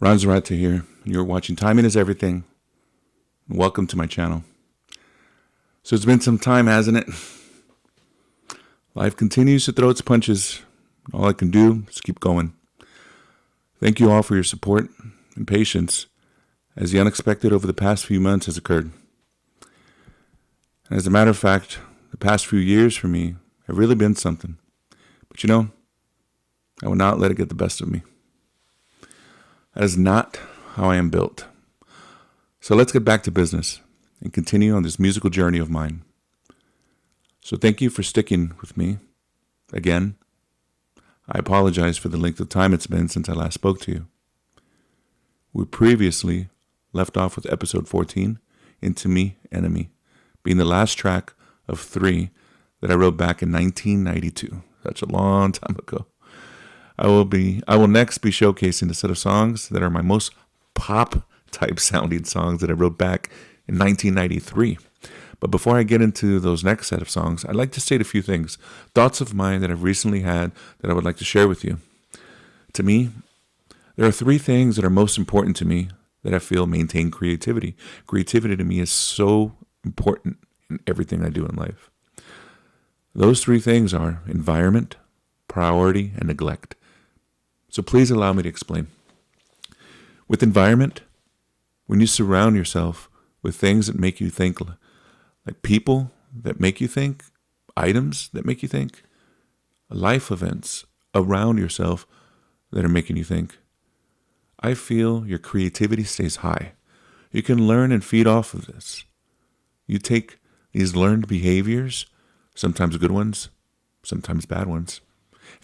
Ron Zarata here. You're watching Timing is Everything. Welcome to my channel. So it's been some time, hasn't it? Life continues to throw its punches. All I can do is keep going. Thank you all for your support and patience as the unexpected over the past few months has occurred. And as a matter of fact, the past few years for me have really been something. But you know, I will not let it get the best of me. That is not how I am built. So let's get back to business and continue on this musical journey of mine. So thank you for sticking with me. Again, I apologize for the length of time it's been since I last spoke to you. We previously left off with episode 14, Into Me, Enemy, being the last track of 3 that I wrote back in 1992. Such a long time ago. I will next be showcasing a set of songs that are my most pop type sounding songs that I wrote back in 1993. But before I get into those next set of songs, I'd like to state a few things, thoughts of mine that I've recently had that I would like to share with you. To me, there are 3 things that are most important to me that I feel maintain creativity. Creativity to me is so important in everything I do in life. Those 3 things are environment, priority, and neglect. So please allow me to explain. With environment, when you surround yourself with things that make you think, like people that make you think, items that make you think, life events around yourself that are making you think, I feel your creativity stays high. You can learn and feed off of this. You take these learned behaviors, sometimes good ones, sometimes bad ones,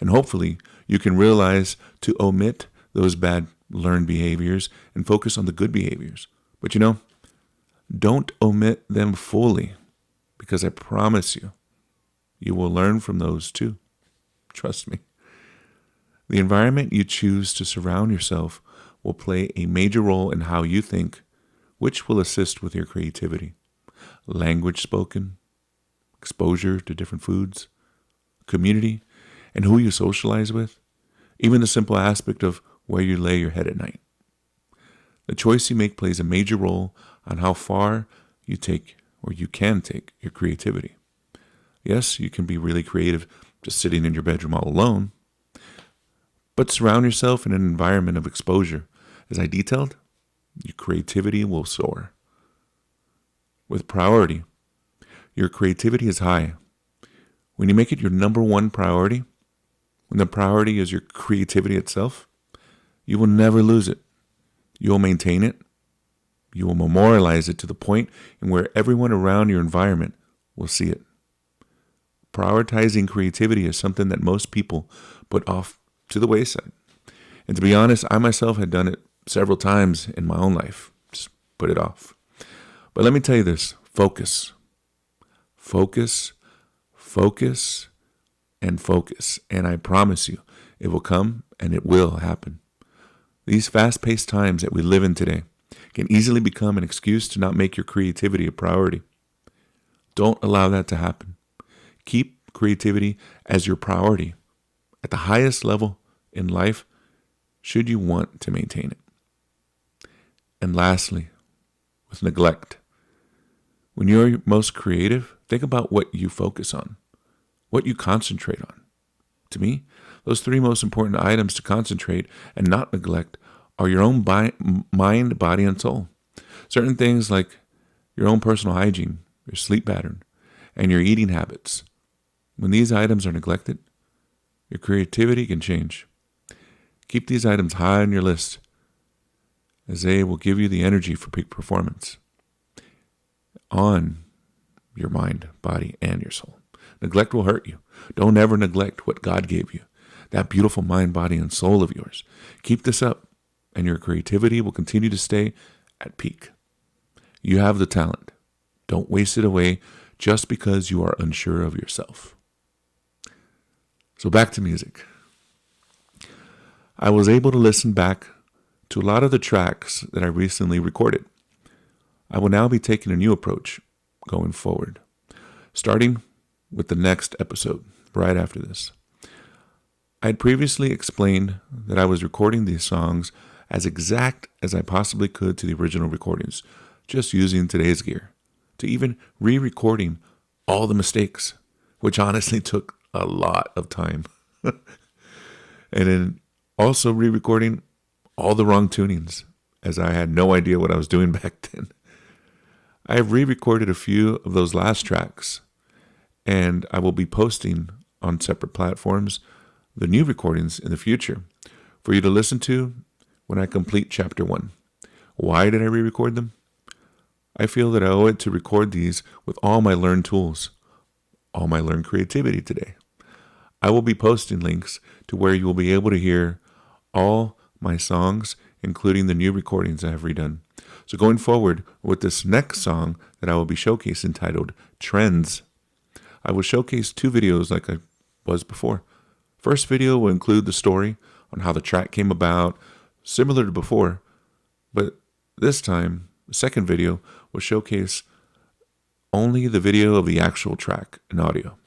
and hopefully you can realize to omit those bad learned behaviors and focus on the good behaviors. But you know, don't omit them fully, because I promise you, you will learn from those too. Trust me. The environment you choose to surround yourself will play a major role in how you think, which will assist with your creativity. Language spoken, exposure to different foods, community, and who you socialize with, even the simple aspect of where you lay your head at night. The choice you make plays a major role on how far you take, or you can take, your creativity. Yes, you can be really creative just sitting in your bedroom all alone, but surround yourself in an environment of exposure. As I detailed, your creativity will soar. With priority, your creativity is high. When you make it your number one priority, when the priority is your creativity itself, you will never lose it. You will maintain it. You will memorialize it to the point in where everyone around your environment will see it. Prioritizing creativity is something that most people put off to the wayside. And to be honest, I myself had done it several times in my own life. Just put it off. But let me tell you this, focus. Focus, focus, and focus. And I promise you, it will come and it will happen. These fast-paced times that we live in today can easily become an excuse to not make your creativity a priority. Don't allow that to happen. Keep creativity as your priority at the highest level in life, should you want to maintain it. And lastly, with neglect. When you're most creative, think about what you focus on, what you concentrate on. To me, those 3 most important items to concentrate and not neglect are your own mind, body, and soul. Certain things like your own personal hygiene, your sleep pattern, and your eating habits. When these items are neglected, your creativity can change. Keep these items high on your list, as they will give you the energy for peak performance on your mind, body, and your soul. Neglect will hurt you. Don't ever neglect what God gave you, that beautiful mind, body, and soul of yours. Keep this up, and your creativity will continue to stay at peak. You have the talent. Don't waste it away just because you are unsure of yourself. So back to music. I was able to listen back to a lot of the tracks that I recently recorded. I will now be taking a new approach going forward, starting with the next episode right after this. I had previously explained that I was recording these songs as exact as I possibly could to the original recordings, just using today's gear, to even re-recording all the mistakes, which honestly took a lot of time. And then also re-recording all the wrong tunings, as I had no idea what I was doing back then. I have re-recorded a few of those last tracks, and I will be posting on separate platforms the new recordings in the future for you to listen to when I complete chapter 1. Why did I re-record them? I feel that I owe it to record these with all my learned tools, all my learned creativity today. I will be posting links to where you will be able to hear all my songs, including the new recordings I have redone. So going forward with this next song that I will be showcasing titled Trends, I will showcase 2 videos like I was before. First video will include the story on how the track came about, similar to before, but this time, the second video will showcase only the video of the actual track and audio.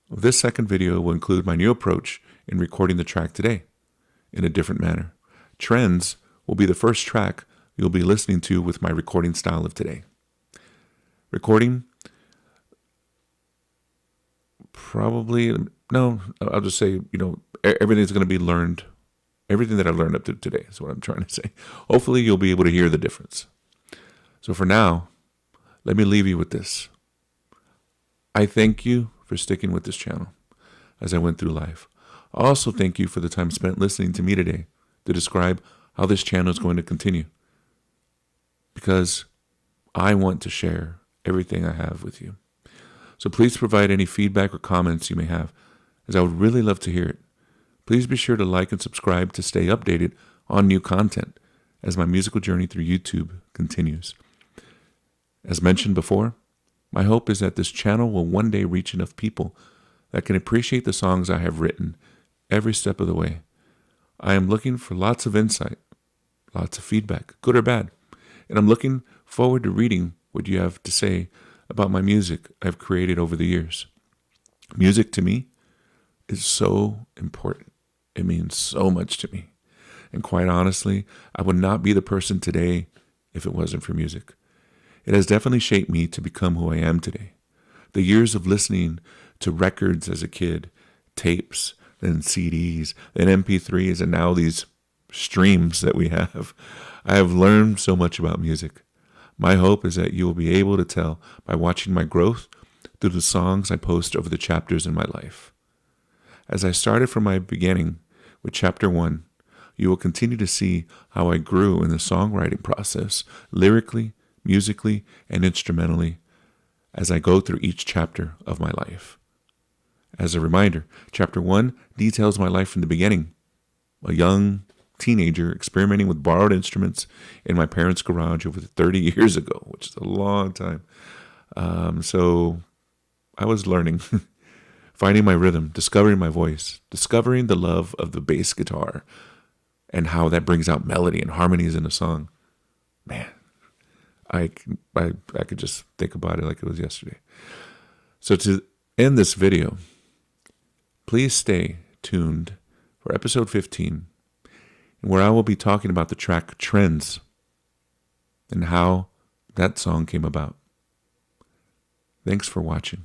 This second video will include my new approach in recording the track today in a different manner. Trends will be the first track you'll be listening to with my recording style of today. Recording, I'll just say, everything's going to be learned. Everything that I learned up to today is what I'm trying to say. Hopefully you'll be able to hear the difference. So for now, let me leave you with this. I thank you for sticking with this channel as I went through life. I also thank you for the time spent listening to me today to describe how this channel is going to continue, because I want to share everything I have with you. So please provide any feedback or comments you may have, as I would really love to hear it. Please be sure to like and subscribe to stay updated on new content as my musical journey through YouTube continues. As mentioned before, my hope is that this channel will one day reach enough people that can appreciate the songs I have written every step of the way. I am looking for lots of insight, lots of feedback, good or bad, and I'm looking forward to reading what you have to say about my music I've created over the years. Music to me is so important. It means so much to me. And quite honestly, I would not be the person today if it wasn't for music. It has definitely shaped me to become who I am today. The years of listening to records as a kid, tapes, then CDs, then MP3s, and now these streams that we have, I have learned so much about music. My hope is that you will be able to tell by watching my growth through the songs I post over the chapters in my life. As I started from my beginning with chapter 1, you will continue to see how I grew in the songwriting process, lyrically, musically, and instrumentally, as I go through each chapter of my life. As a reminder, chapter 1 details my life from the beginning, a young teenager experimenting with borrowed instruments in my parents' garage over 30 years ago, which is a long time. So I was learning, finding my rhythm, discovering my voice, discovering the love of the bass guitar and how that brings out melody and harmonies in a song. Man, I could just think about it like it was yesterday. So to end this video, please stay tuned for episode 15, where I will be talking about the track Trends and how that song came about. Thanks for watching.